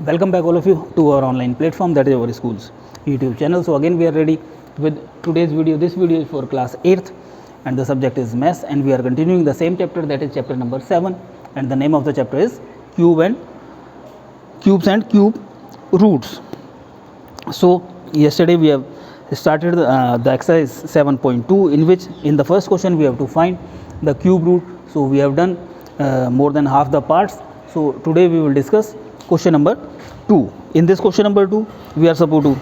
Welcome back all of you to our online platform, that is our school's YouTube channel. So again we are ready with today's video. This video is for class 8th and the subject is maths, and we are continuing the same chapter, that is chapter number 7, and the name of the chapter is cubes and cube roots. So yesterday we have started the exercise 7.2, in which in the first question we have to find the cube root. So we have done more than half the parts. So today we will discuss question number 2. In this question number 2 we are supposed to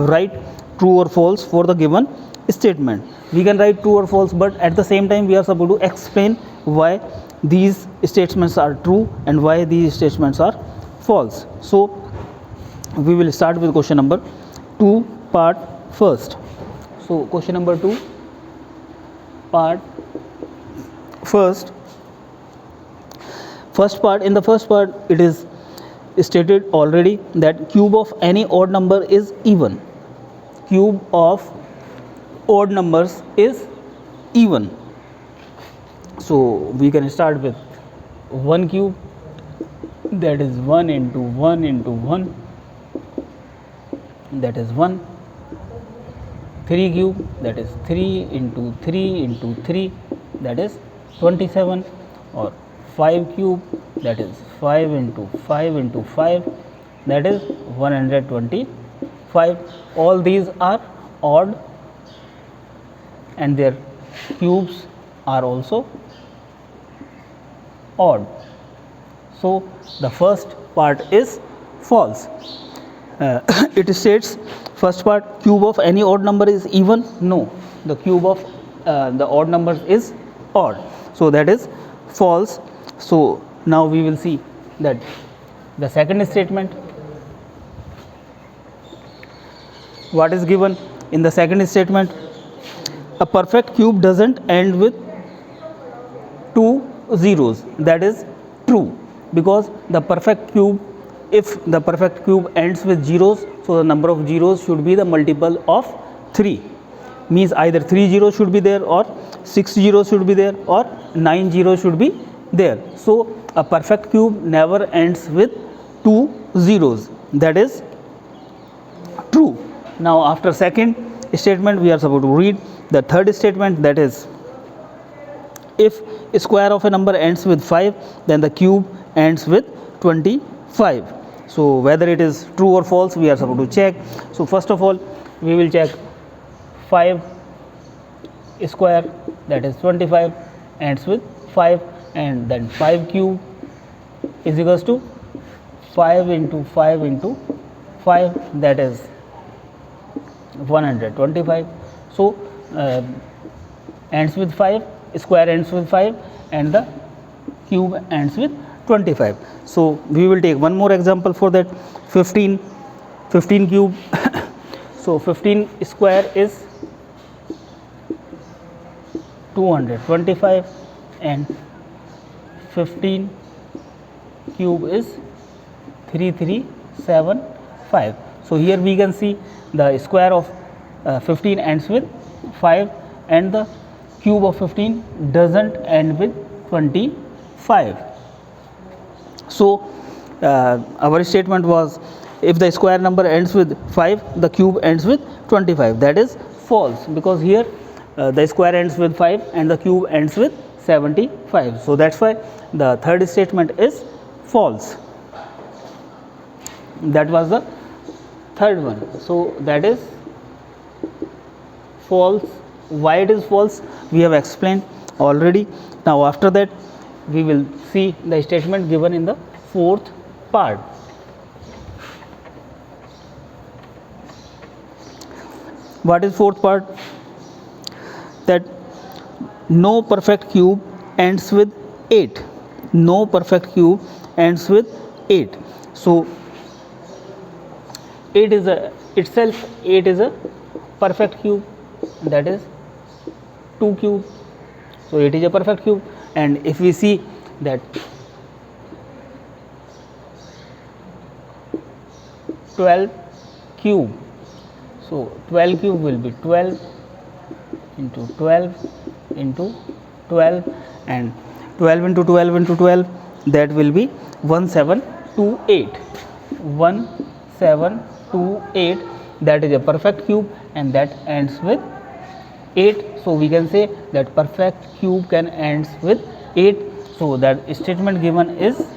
write true or false for the given statement. We can write true or false, but at the same time we are supposed to explain why these statements are true and why these statements are false. So we will start with question number 2 part first. So question number 2 part first part. In the first part it is stated already that cube of any odd number is even. Cube of odd numbers is even. So we can start with 1 cube, that is 1 into 1 into 1, that is 1. 3 cube, that is 3 into 3 into 3, that is 27. Or 5 cube, that is 5 into 5 into 5, that is 125. All these are odd and their cubes are also odd. So the first part is false. It states first part, cube of any odd number is even. No, the cube of the odd numbers is odd, so that is false. So now we will see that the second statement, what is given in the second statement. A perfect cube doesn't end with 2 zeros, that is true, because the perfect cube, if the perfect cube ends with zeros, so the number of zeros should be the multiple of 3, means either 3 zeros should be there, or 6 zeros should be there, or 9 zeros should be there. So a perfect cube never ends with 2 zeros, that is true. Now after second statement we are supposed to read the third statement, that is if square of a number ends with 5, then the cube ends with 25. So whether it is true or false we are supposed to check. So first of all we will check 5 square, that is 25, ends with 5, and then 5 cube is equals to 5 into 5 into 5, that is 125. So ends with 5, square ends with 5, and the cube ends with 25. So we will take one more example for that. 15 cube. So 15 square is 225 and 15 cube is 3375. So here we can see the square of 15 ends with 5 and the cube of 15 doesn't end with 25. So our statement was, if the square number ends with 5, the cube ends with 25. That is false, because here the square ends with 5 and the cube ends with 75. So that's why the third statement is false. That was the third one. So that is false. Why it is false we have explained already. Now after that we will see the statement given in the fourth part. What is fourth part? That no perfect cube ends with 8. No perfect cube ends with 8. So 8 is a perfect cube, that is 2 cube. So 8 is a perfect cube, and if we see that 12 cube, so 12 cube will be 12 into 12 into 12, and 12 into 12 into 12, that will be 175. 1728. 1728, that is a perfect cube and that ends with 8. So we can say that perfect cube can ends with 8. So that statement given is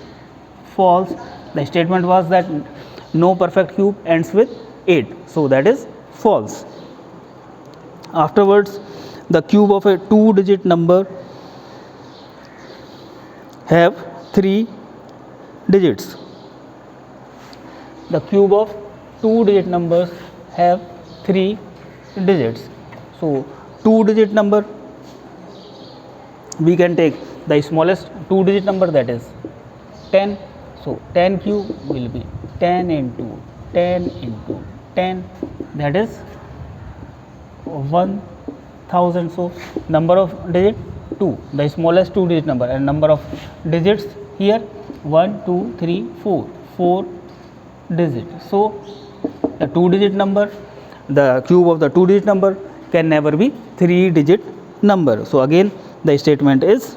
false. The statement was that no perfect cube ends with 8. So that is false. Afterwards, the cube of a 2-digit number have 3 digits. The cube of 2-digit numbers have 3 digits. So 2-digit number, we can take the smallest 2-digit number, that is 10. So 10 cube will be 10 into 10 into 10, that is 1000. So number of digit 2, the smallest 2-digit number, and number of digits here 1 2 3 4 digits. So the 2-digit number, the cube of the 2-digit number can never be 3-digit number. So again the statement is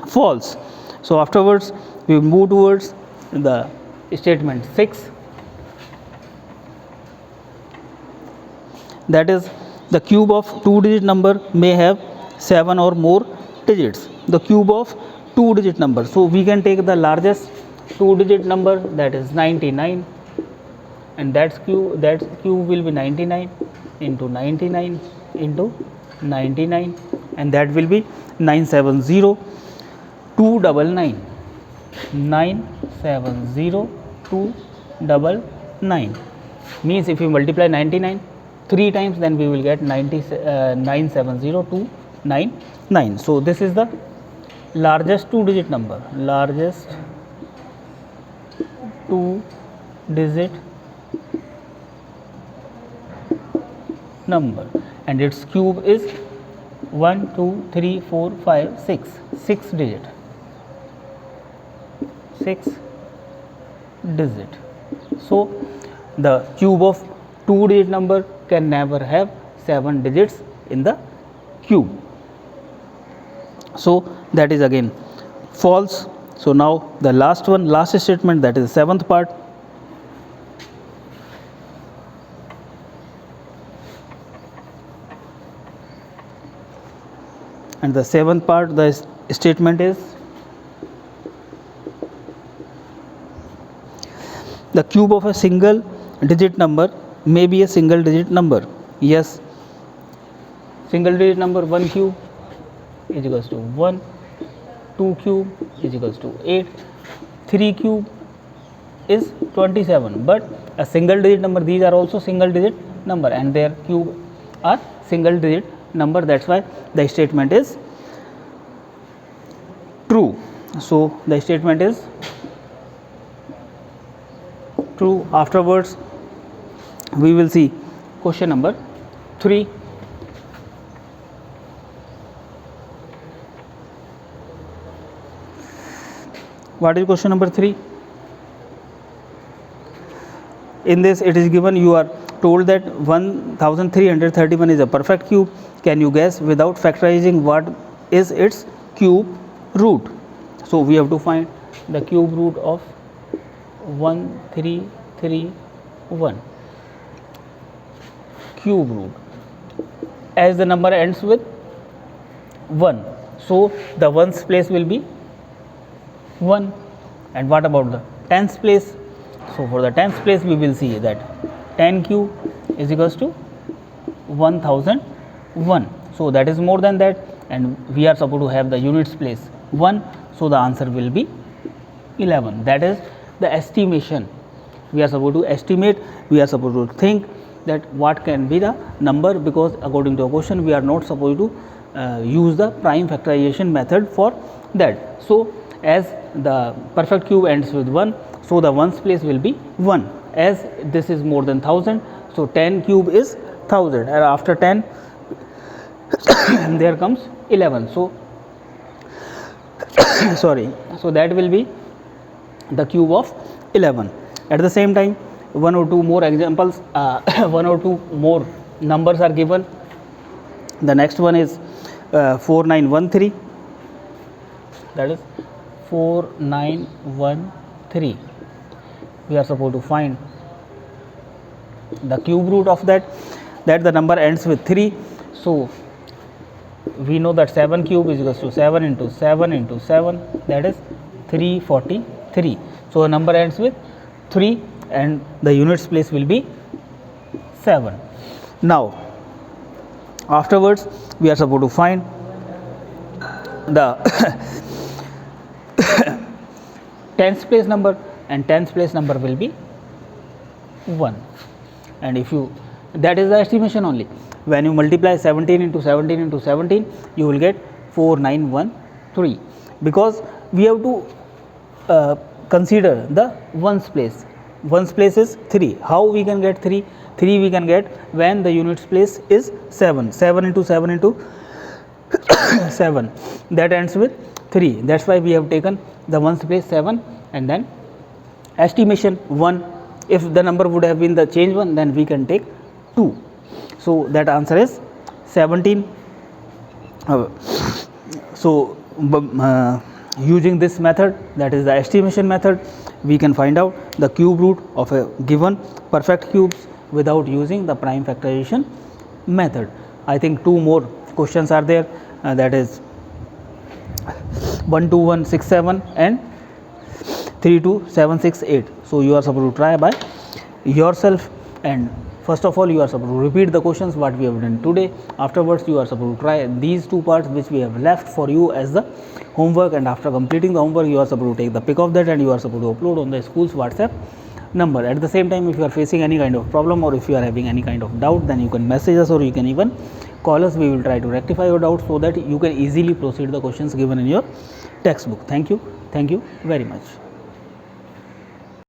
false. So afterwards we move towards the statement 6, that is the cube of 2-digit number may have 7 or more digits. The cube of 2-digit number, so we can take the largest 2-digit number, that is 99, and that cube will be 99 into 99 into 99, and that will be 970,299. 970,299 means if you multiply 99 3 times, then we will get 970,299. So this is the largest 2-digit number, largest 2-digit number, and its cube is 1 2 3 4 5 6, 6 digit. So the cube of 2-digit number can never have 7 digits in the cube. So that is again false. So now the last one, last statement, that is the 7th part. And the 7th part, the statement is the cube of a single digit number may be a single digit number. Yes, single digit number 1 cube is equals to 1, 2 cube is equals to 8, 3 cube is 27, but a single digit number, these are also single digit number and their cube are single digit number, that's why the statement is true. So the statement is true. Afterwards we will see question number 3. What is question number 3? In this it is given, you are told that 1331 is a perfect cube. Can you guess without factorizing what is its cube root? So we have to find the cube root of 1331. Cube root, as the number ends with 1, so the ones place will be 1. And what about the tens place? So for the tens place we will see that 10 cube is equals to 1001. So that is more than that, and we are supposed to have the units place 1. So the answer will be 11. That is the estimation. We are supposed to estimate, we are supposed to think that what can be the number, because according to a question we are not supposed to use the prime factorization method for that. So as the perfect cube ends with 1, so the ones place will be 1. As this is more than 1000, so 10 cube is 1000, and after 10 there comes 11. So sorry, so that will be the cube of 11. At the same time, 1 or 2 more examples, 1 or 2 more numbers are given. The next one is 4913, that is 4913. 3. We are supposed to find the cube root of that the number ends with 3. So we know that 7 cube is equals to 7 into 7 into 7, that is 343. So a number ends with 3 and the units place will be 7. Now afterwards we are supposed to find the tens place number, and tens place number will be 1. And if you, that is the estimation only. When you multiply 17 into 17 into 17, you will get 4913, because we have to consider the ones place. Ones place is 3. How we can get 3? 3 we can get when the units place is 7. 7 into 7 into 7, that ends with 3. That's why we have taken the ones place 7 and then estimation 1. If the number would have been the change one, then we can take 2. So that answer is 17. So using this method, that is the estimation method, we can find out the cube root of a given perfect cubes without using the prime factorization method. I think 2 more questions are there, that is 12167 and 32768. So you are supposed to try by yourself, and first of all you are supposed to repeat the questions what we have done today. Afterwards you are supposed to try these 2 parts which we have left for you as the homework, and after completing the homework you are supposed to take the pic of that and you are supposed to upload on the school's WhatsApp number. At the same time, if you are facing any kind of problem or if you are having any kind of doubt, then you can message us or you can even call us. We will try to rectify your doubts so that you can easily proceed the questions given in your textbook. Thank you very much.